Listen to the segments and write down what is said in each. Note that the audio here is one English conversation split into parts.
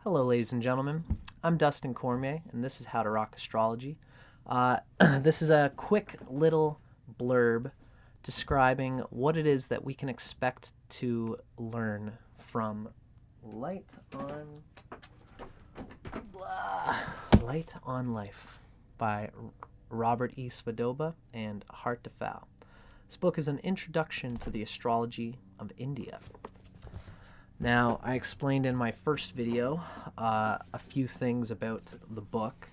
Hello, ladies and gentlemen. I'm Dustin Cormier, and this is How to Rock Astrology. This is a quick little blurb describing what it is that we can expect to learn from Light on Light on Life by Robert E. Svodoba and Hart. Fouw. This book is an introduction to the astrology of India. Now, I explained in my first video a few things about the book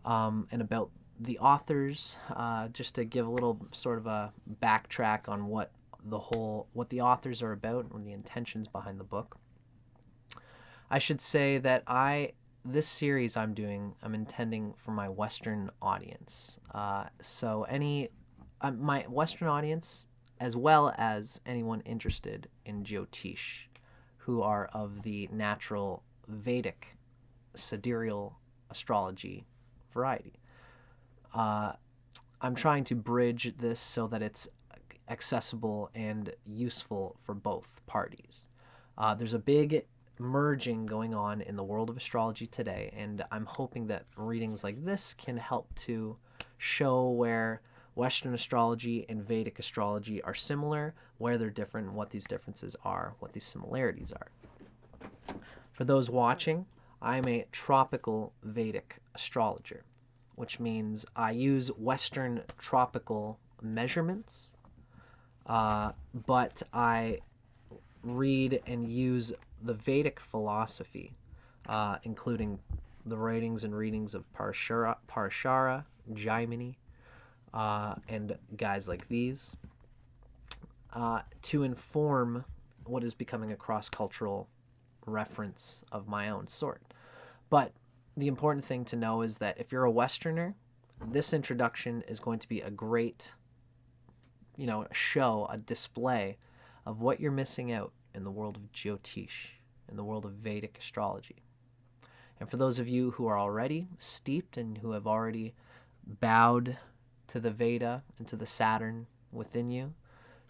and about the authors, just to give a little sort of a backtrack on what the authors are about and the intentions behind the book. I should say that this series I'm intending for my Western audience. So my Western audience, as well as anyone interested in Jyotish, who are of the natural Vedic sidereal astrology variety. I'm trying to bridge this so that it's accessible and useful for both parties. There's a big merging going on in the world of astrology today, and I'm hoping that readings like this can help to show where Western astrology and Vedic astrology are similar, where they're different, what these differences are, what these similarities are. For those watching, I'm a tropical Vedic astrologer, which means I use Western tropical measurements, but I read and use the Vedic philosophy, including the writings and readings of Parashara, Jaimini, and guys like these, to inform what is becoming a cross-cultural reference of my own sort. But the important thing to know is that if you're a Westerner, this introduction is going to be a great, show, a display of what you're missing out in the world of Jyotish, in the world of Vedic astrology. And for those of you who are already steeped and who have already bowed to the Veda and to the Saturn within you,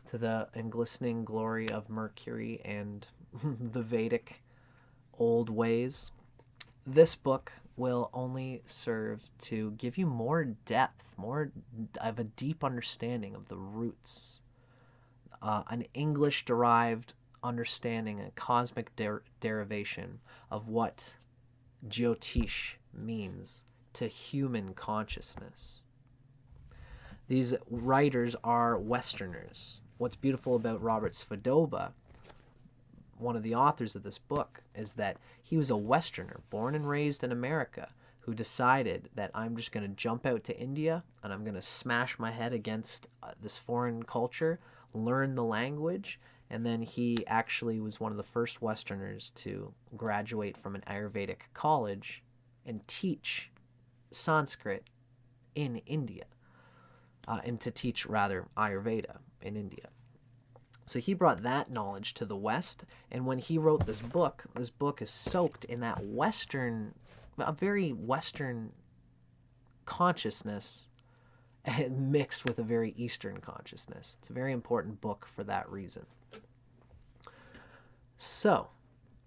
to the glistening glory of Mercury and the Vedic old ways, this book will only serve to give you more depth, more of a deep understanding of the roots, an English-derived understanding, a cosmic derivation of what Jyotish means to human consciousness. These writers are Westerners. What's beautiful about Robert Svodoba, one of the authors of this book, is that he was a Westerner, born and raised in America, who decided that I'm just going to jump out to India and I'm going to smash my head against this foreign culture, learn the language, and then he actually was one of the first Westerners to graduate from an Ayurvedic college and teach Sanskrit in India. And to teach, rather, Ayurveda in India. So he brought that knowledge to the West, and when he wrote this book is soaked in that a very Western consciousness mixed with a very Eastern consciousness. It's a very important book for that reason. So,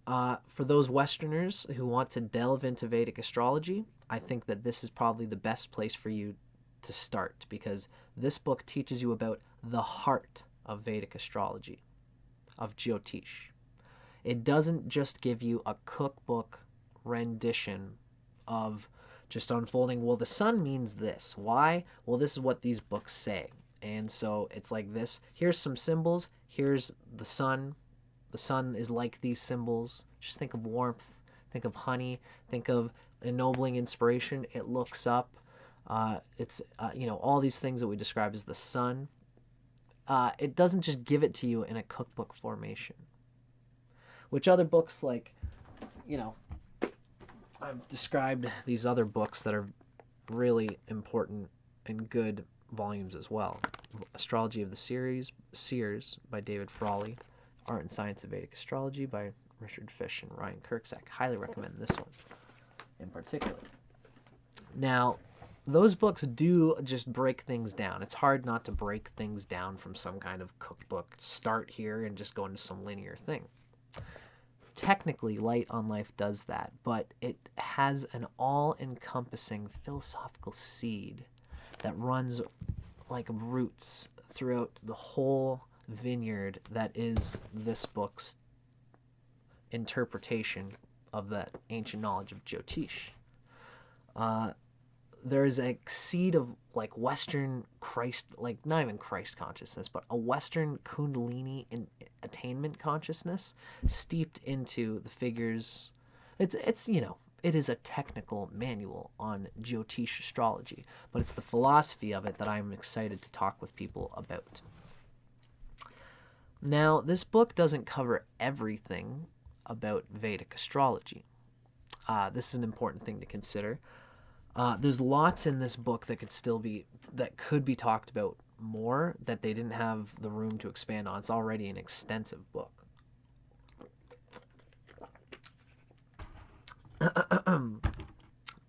for those Westerners who want to delve into Vedic astrology, I think that this is probably the best place for you to start, because this book teaches you about the heart of Vedic astrology, of Jyotish. It doesn't just give you a cookbook rendition of just unfolding, well, the sun means this. Why? Well, this is what these books say. And so it's like this. Here's some symbols. Here's the sun. The sun is like these symbols. Just think of warmth. Think of honey. Think of ennobling inspiration. It looks up. It's all these things that we describe as the sun. It doesn't just give it to you in a cookbook formation, which other books like, I've described these other books that are really important and good volumes as well. Astrology of the Seers by David Frawley, Art and Science of Vedic Astrology by Richard Fish and Ryan Kirksack. Highly recommend this one in particular. Now, those books do just break things down. It's hard not to break things down from some kind of cookbook. Start here and just go into some linear thing. technically, Light on Life does that, but it has an all-encompassing philosophical seed that runs like roots throughout the whole vineyard that is this book's interpretation of the ancient knowledge of Jyotish. There is a seed of like Western Christ, like not even Christ consciousness, but a Western Kundalini attainment consciousness steeped into the figures. It's it is a technical manual on Jyotish astrology, but it's the philosophy of it that I'm excited to talk with people about. Now, this book doesn't cover everything about Vedic astrology. This is an important thing to consider. There's lots in this book that could be talked about more that they didn't have the room to expand on. It's already an extensive book.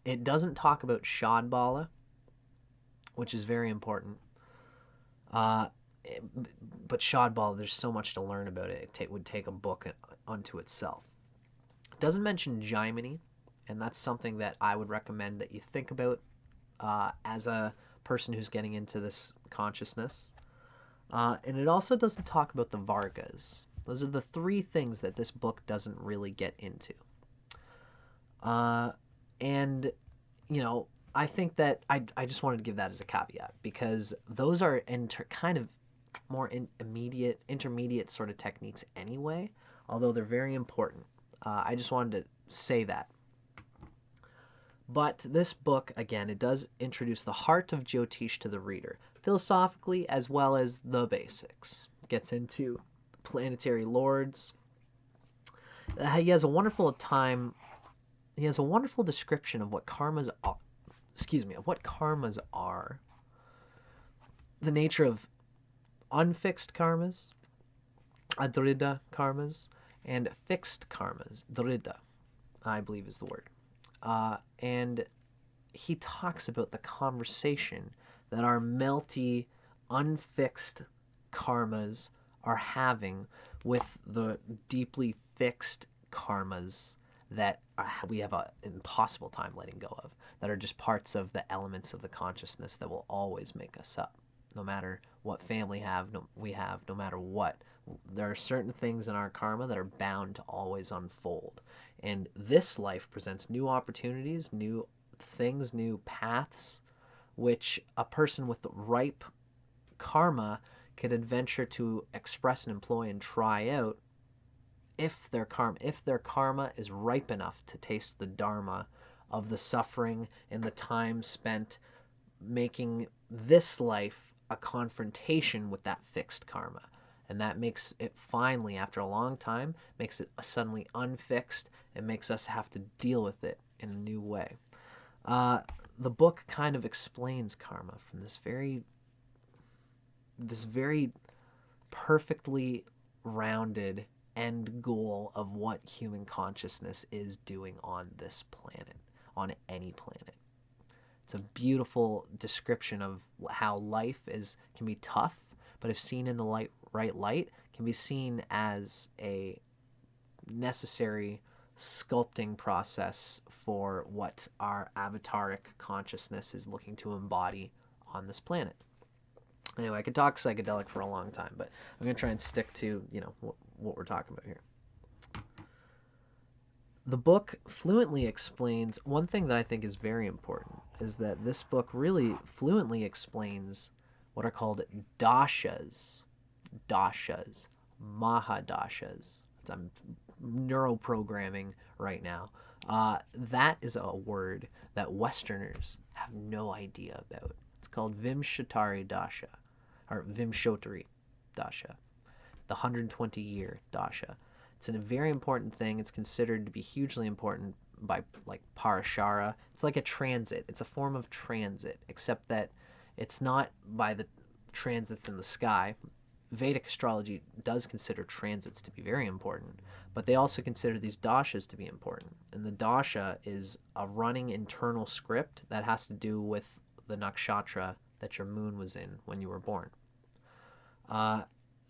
It doesn't talk about Shadbala, which is very important. But Shadbala, there's so much to learn about it. It would take a book unto itself. It doesn't mention Jaimini, and that's something that I would recommend that you think about as a person who's getting into this consciousness. And it also doesn't talk about the Vargas. Those are the three things that this book doesn't really get into. And, I think that I just wanted to give that as a caveat, because those are kind of more intermediate sort of techniques anyway, although they're very important. I just wanted to say that. But this book, again, it does introduce the heart of Jyotish to the reader, philosophically as well as the basics. It gets into planetary lords. He has a wonderful description of what karmas are. The nature of unfixed karmas, adrida karmas, and fixed karmas, drida, I believe is the word. And he talks about the conversation that our melty, unfixed karmas are having with the deeply fixed karmas that we have an impossible time letting go of, that are just parts of the elements of the consciousness that will always make us up, no matter what family we have, no matter what. There are certain things in our karma that are bound to always unfold. And this life presents new opportunities, new things, new paths, which a person with ripe karma could adventure to express and employ and try out if their karma is ripe enough to taste the dharma of the suffering and the time spent making this life a confrontation with that fixed karma. And that makes it finally, after a long time, makes it suddenly unfixed and makes us have to deal with it in a new way. The book kind of explains karma from this very perfectly rounded end goal of what human consciousness is doing on this planet, on any planet. It's a beautiful description of how life can be tough, but if seen in the right light, can be seen as a necessary sculpting process for what our avataric consciousness is looking to embody on this planet. Anyway, I could talk psychedelic for a long time, but I'm going to try and stick to, what we're talking about here. The book fluently explains, one thing that I think is very important is that this book really fluently explains what are called dashas, mahadashas. I'm neuroprogramming right now. That is a word that Westerners have no idea about. It's called Vimshatari Dasha, or Vimshotari Dasha, the 120-year Dasha. It's a very important thing. It's considered to be hugely important by Parashara. It's like a transit. It's a form of transit, except that it's not by the transits in the sky. Vedic astrology does consider transits to be very important, but they also consider these dashas to be important. And the dasha is a running internal script that has to do with the nakshatra that your moon was in when you were born.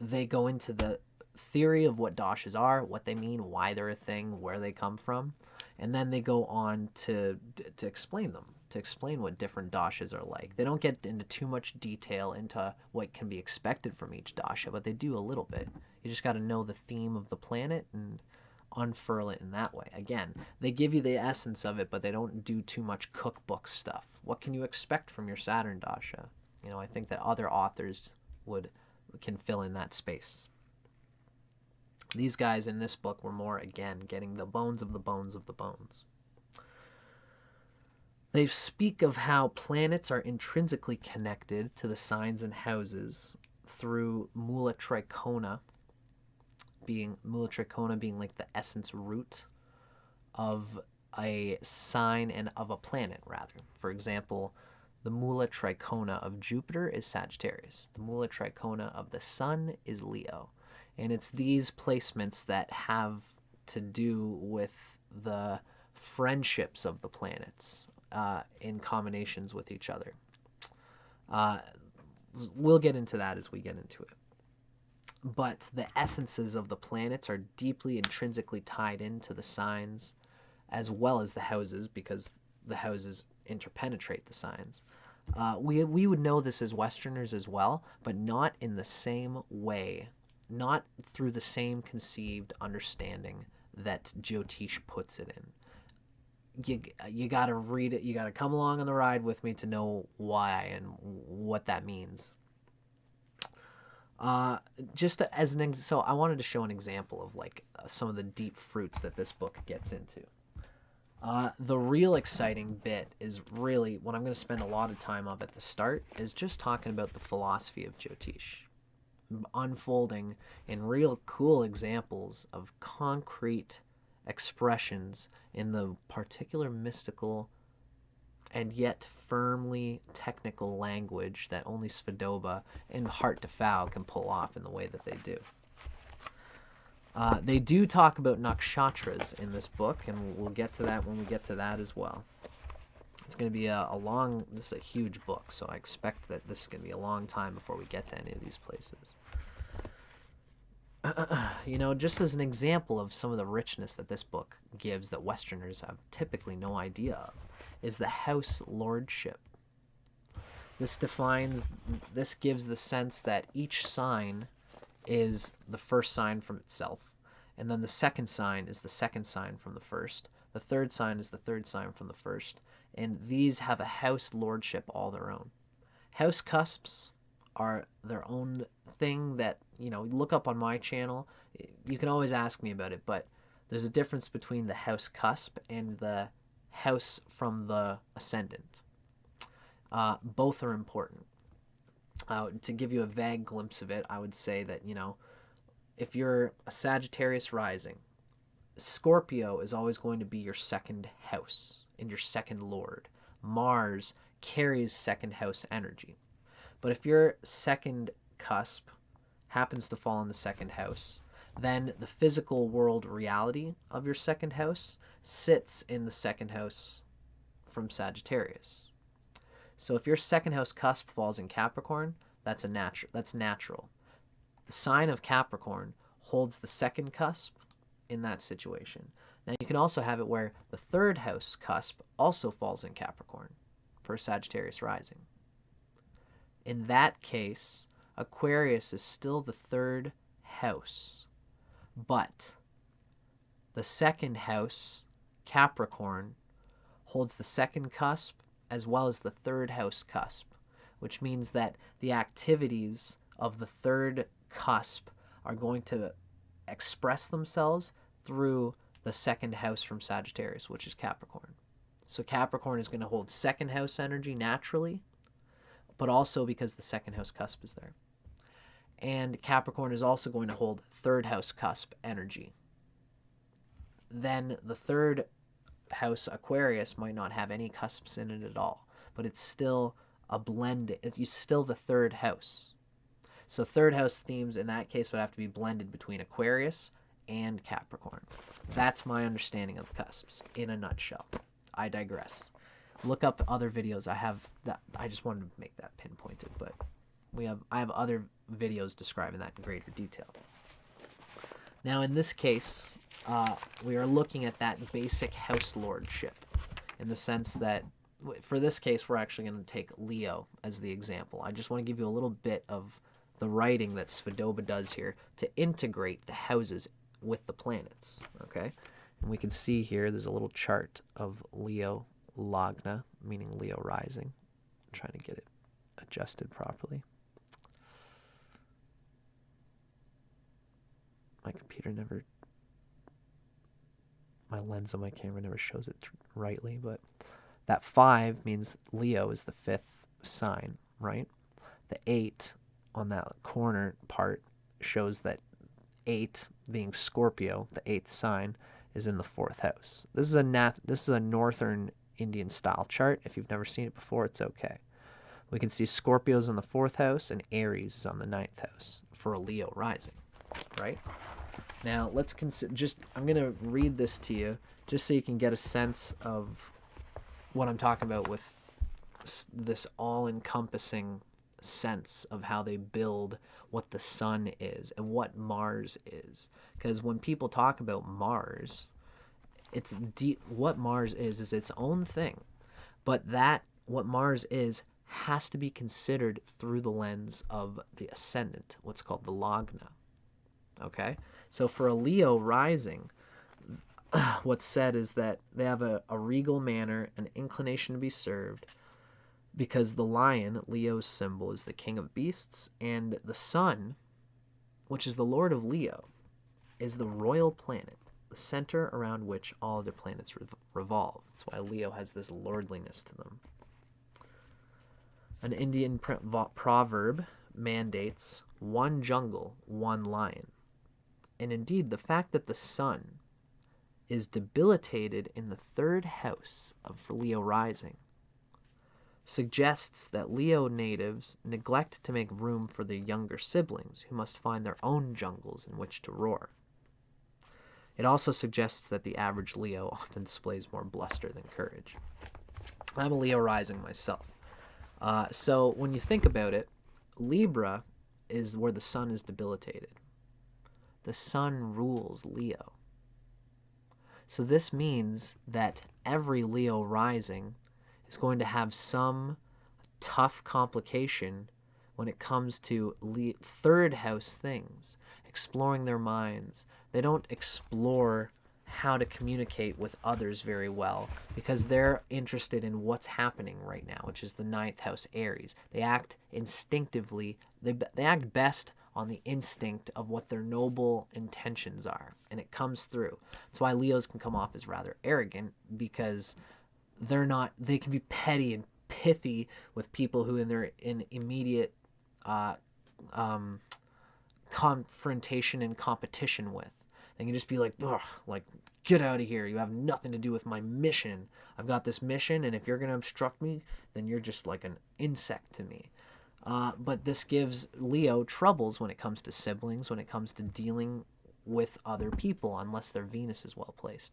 They go into the theory of what dashas are, what they mean, why they're a thing, where they come from, and then they go on to explain them, to explain what different dashas are like. They don't get into too much detail into what can be expected from each dasha, but they do a little bit. You just got to know the theme of the planet and unfurl it in that way. Again, they give you the essence of it, but they don't do too much cookbook stuff. What can you expect from your Saturn dasha? You know, I think that other authors can fill in that space. These guys in this book were more, again, getting the bones of the bones of the bones. They speak of how planets are intrinsically connected to the signs and houses through mula trikona being like the essence root of a sign and of a planet, rather. For example, the mula trikona of Jupiter is Sagittarius. The mula trikona of the Sun is Leo. And it's these placements that have to do with the friendships of the planets in combinations with each other. We'll get into that as we get into it. But the essences of the planets are deeply intrinsically tied into the signs as well as the houses, because the houses interpenetrate the signs. We would know this as Westerners as well, but not in the same way, not through the same conceived understanding that Jyotish puts it in. You got to read it. You got to come along on the ride with me to know why and what that means. So I wanted to show an example of like some of the deep fruits that this book gets into. The real exciting bit is really what I'm going to spend a lot of time on at the start, is just talking about the philosophy of Jyotish, unfolding in real cool examples of concrete expressions in the particular mystical and yet firmly technical language that only Svodoba and Hart to Fouw can pull off in the way that they do. They do talk about nakshatras in this book, and we'll get to that when we get to that as well. It's going to be this is a huge book, so I expect that this is going to be a long time before we get to any of these places. Just as an example of some of the richness that this book gives that Westerners have typically no idea of, is the house lordship. This gives the sense that each sign is the first sign from itself, and then the second sign is the second sign from the first. The third sign is the third sign from the first, and these have a house lordship all their own. House cusps are their own thing that, look up on my channel. You can always ask me about it, but there's a difference between the house cusp and the house from the ascendant. Both are important. To give you a vague glimpse of it, I would say that, if you're a Sagittarius rising, Scorpio is always going to be your second house and your second lord. Mars carries second house energy. But if your second cusp happens to fall in the second house, then the physical world reality of your second house sits in the second house from Sagittarius. So if your second house cusp falls in Capricorn, that's natural. The sign of Capricorn holds the second cusp in that situation. Now you can also have it where the third house cusp also falls in Capricorn for Sagittarius rising. In that case, Aquarius is still the third house, but the second house, Capricorn, holds the second cusp as well as the third house cusp, which means that the activities of the third cusp are going to express themselves through the second house from Sagittarius, which is Capricorn. So Capricorn is going to hold second house energy naturally, but also because the second house cusp is there. And Capricorn is also going to hold third house cusp energy. Then the third house Aquarius might not have any cusps in it at all, but it's still a blend. It's still the third house. So third house themes in that case would have to be blended between Aquarius and Capricorn. That's my understanding of the cusps in a nutshell. I digress. Look up other videos. I just wanted to make that pinpointed, but I have other videos describing that in greater detail. Now, in this case, we are looking at that basic house lordship in the sense that, for this case, we're actually going to take Leo as the example. I just want to give you a little bit of the writing that Svodoba does here to integrate the houses with the planets, okay? And we can see here there's a little chart of Leo Lagna, meaning Leo rising. I'm trying to get it adjusted properly. My lens on my camera never shows it rightly, but that 5 means Leo is the 5th sign, right? The 8 on that corner part shows that 8 being Scorpio, the 8th sign, is in the 4th house. This is a northern Indian style chart. If you've never seen it before, it's okay. We can see Scorpio's in the 4th house and Aries is on the 9th house for a Leo rising, right? Now, let's consider, I'm going to read this to you just so you can get a sense of what I'm talking about with this all-encompassing sense of how they build what the sun is and what Mars is. Because when people talk about Mars, it's deep. What Mars is its own thing. But what Mars is has to be considered through the lens of the ascendant, what's called the Lagna. Okay? So for a Leo rising, what's said is that they have a regal manner, an inclination to be served, because the lion, Leo's symbol, is the king of beasts, and the sun, which is the lord of Leo, is the royal planet, the center around which all other planets revolve. That's why Leo has this lordliness to them. An Indian proverb mandates one jungle, one lion. And indeed, the fact that the sun is debilitated in the 3rd house of Leo rising suggests that Leo natives neglect to make room for their younger siblings who must find their own jungles in which to roar. It also suggests that the average Leo often displays more bluster than courage. I'm a Leo rising myself. So when you think about it, Libra is where the sun is debilitated. The sun rules Leo. So this means that every Leo rising is going to have some tough complication when it comes to 3rd house things, exploring their minds. They don't explore how to communicate with others very well because they're interested in what's happening right now, which is the 9th house Aries. They act instinctively. They act best on the instinct of what their noble intentions are, and it comes through. That's why Leos can come off as rather arrogant, because they can be petty and pithy with people who they're in immediate confrontation and competition with. They can just be like, ugh, like, get out of here. You have nothing to do with my mission. I've got this mission, and if you're going to obstruct me, then you're just like an insect to me. But this gives Leo troubles when it comes to siblings, when it comes to dealing with other people, unless their Venus is well placed.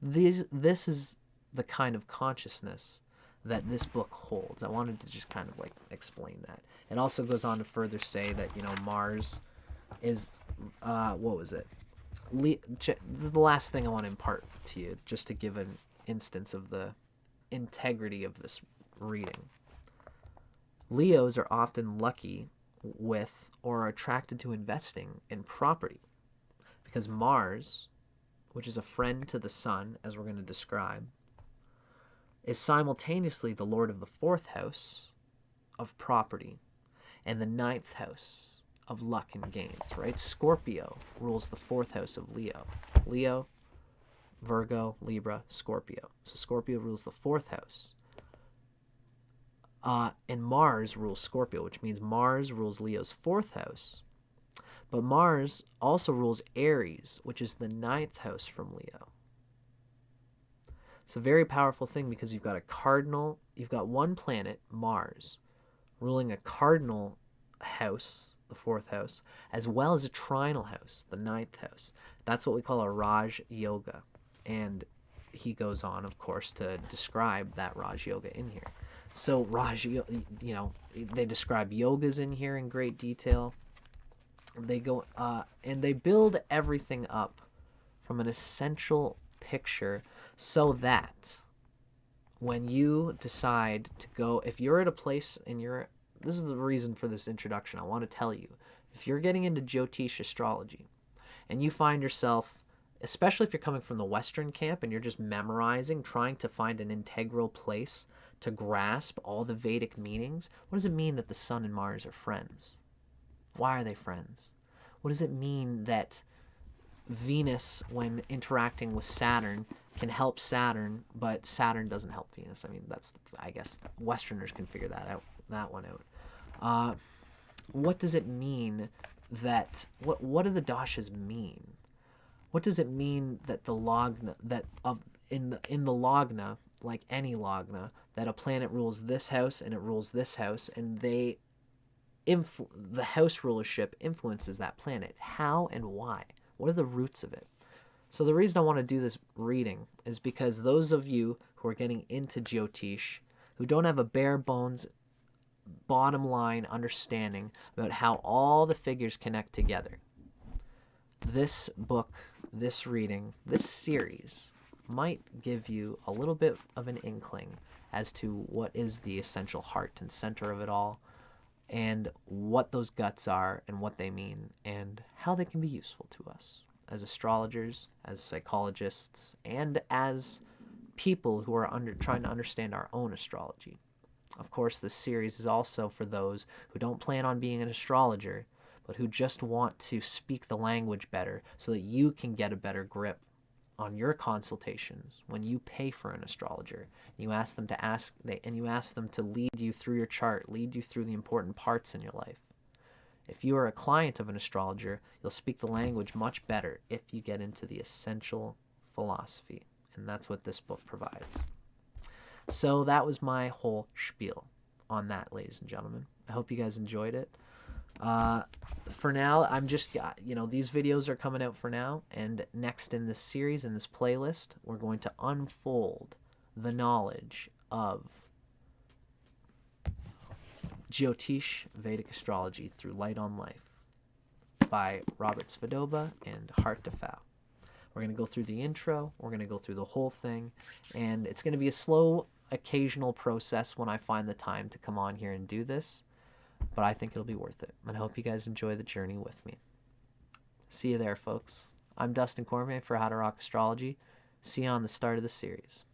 This is the kind of consciousness that this book holds. I wanted to just kind of like explain that. It also goes on to further say that, Mars is, what was it? The last thing I want to impart to you, just to give an instance of the integrity of this reading. Leos are often lucky with or are attracted to investing in property because Mars, which is a friend to the sun, as we're going to describe, is simultaneously the lord of the 4th house of property and the 9th house of luck and gains, right? Scorpio rules the 4th house of Leo. Leo, Virgo, Libra, Scorpio. So Scorpio rules the 4th house. And Mars rules Scorpio, which means Mars rules Leo's 4th house. But Mars also rules Aries, which is the 9th house from Leo. It's a very powerful thing because you've got one planet, Mars, ruling a cardinal house, the 4th house, as well as a trinal house, the 9th house. That's what we call a Raj Yoga. And he goes on, of course, to describe that Raj Yoga in here. So they describe yogas in here in great detail. they go and they build everything up from an essential picture, so that when you decide to go, if you're at a place and this is the reason for this introduction, I want to tell you, if you're getting into Jyotish astrology and you find yourself, especially if you're coming from the Western camp and you're just memorizing, trying to find an integral place to grasp all the Vedic meanings, what does it mean that the sun and Mars are friends? Why are they friends? What does it mean that Venus, when interacting with Saturn, can help Saturn, but Saturn doesn't help Venus? I mean, I guess Westerners can figure that one out. What does it mean what do the dashas mean? What does it mean that the logna, in the logna, like any logna, that a planet rules this house and it rules this house, and the house rulership influences that planet? How and why? What are the roots of it? So the reason I want to do this reading is because those of you who are getting into Jyotish, who don't have a bare bones bottom line understanding about how all the figures connect together, this book, this reading, this series might give you a little bit of an inkling as to what is the essential heart and center of it all, and what those guts are and what they mean and how they can be useful to us as astrologers, as psychologists, and as people who are trying to understand our own astrology. Of course, this series is also for those who don't plan on being an astrologer, but who just want to speak the language better so that you can get a better grip on your consultations when you pay for an astrologer. You ask them to lead you through your chart, lead you through the important parts in your life. If you are a client of an astrologer, you'll speak the language much better if you get into the essential philosophy, and that's what this book provides. So that was my whole spiel on that, ladies and gentlemen. I hope you guys enjoyed it. For now, I'm just, these videos are coming out for now, and next in this series, in this playlist, we're going to unfold the knowledge of Jyotish Vedic Astrology through Light on Life by Robert Svodoba and Hart to Fouw. We're going to go through the intro, we're going to go through the whole thing, and it's going to be a slow, occasional process when I find the time to come on here and do this, but I think it'll be worth it, and I hope you guys enjoy the journey with me. See you there, folks. I'm Dustin Cormier for How to Rock Astrology. See you on the start of the series.